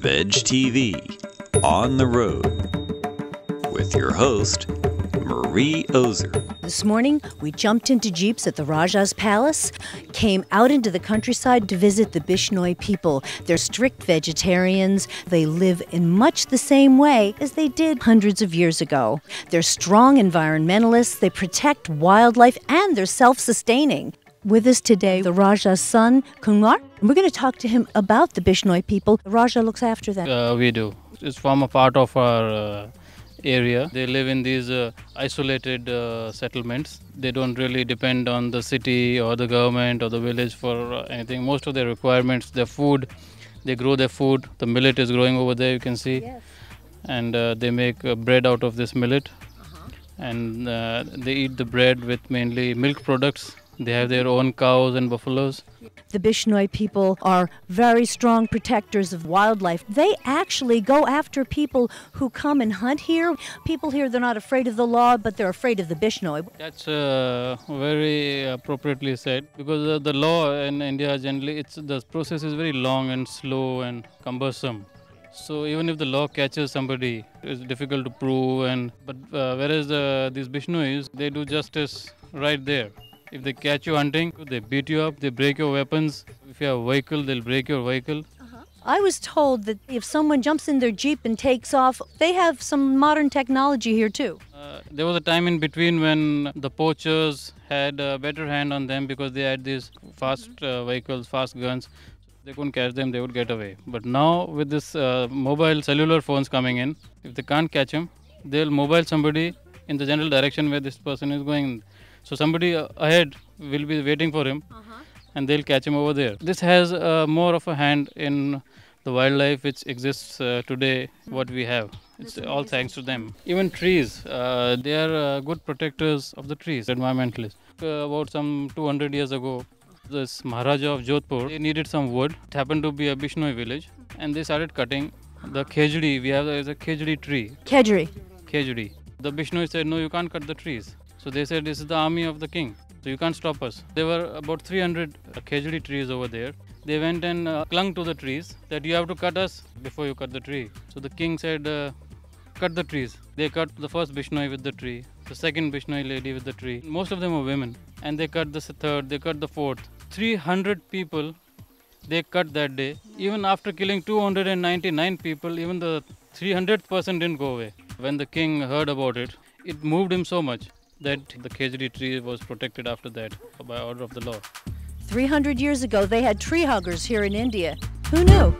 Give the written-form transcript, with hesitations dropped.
VegTV On the Road with your host, Marie Oser. This morning, we jumped into jeeps at the Raja's palace, came out into the countryside to visit the Bishnoi people. They're strict vegetarians. They live in much the same way as they did hundreds of years ago. They're strong environmentalists. They protect wildlife, and they're self-sustaining. With us today, the Raja's son, Kumar. We're going to talk to him about the Bishnoi people. The Raja looks after them. We do. It's form a part of our area. They live in these isolated settlements. They don't really depend on the city or the government or the village for anything. Most of their requirements, their food, they grow their food. The millet is growing over there, you can see. Yes. And they make bread out of this millet. And they eat the bread with mainly milk products. They have their own cows and buffaloes. The Bishnoi people are very strong protectors of wildlife. They actually go after people who come and hunt here. People here, they're not afraid of the law, but they're afraid of the Bishnoi. That's very appropriately said, because the law in India generally, the process is very long and slow and cumbersome. So even if the law catches somebody, it's difficult to prove. But whereas these Bishnois, they do justice right there. If they catch you hunting, they beat you up, they break your weapons. If you have a vehicle, they'll break your vehicle. I was told that if someone jumps in their jeep and takes off, they have some modern technology here too. There was a time in between when the poachers had a better hand on them because they had these fast vehicles, fast guns. They couldn't catch them, they would get away. But now with this mobile cellular phones coming in, if they can't catch them, they'll mobile somebody in the general direction where this person is going. So somebody ahead will be waiting for him and they'll catch him over there. This has more of a hand in the wildlife which exists today, what we have. It's all thanks to them. Even trees, they are good protectors of the trees, environmentalists. About some 200 years ago, this Maharaja of Jodhpur, they needed some wood. It happened to be a Bishnoi village and they started cutting the khejdi. We have a khejdi tree. Khejdi. The Bishnoi said, no, you can't cut the trees. So they said, this is the army of the king, so you can't stop us. There were about 300 khejdi trees over there. They went and clung to the trees that you have to cut us before you cut the tree. So the king said, cut the trees. They cut the first Bishnoi with the tree, the second Bishnoi lady with the tree. Most of them were women. And they cut the third, they cut the fourth. 300 people they cut that day. Even after killing 299 people, even the 300th person didn't go away. When the king heard about it, it moved him so much that the khejdi tree was protected after that by order of the law. 300 years ago, they had tree huggers here in India. Who knew?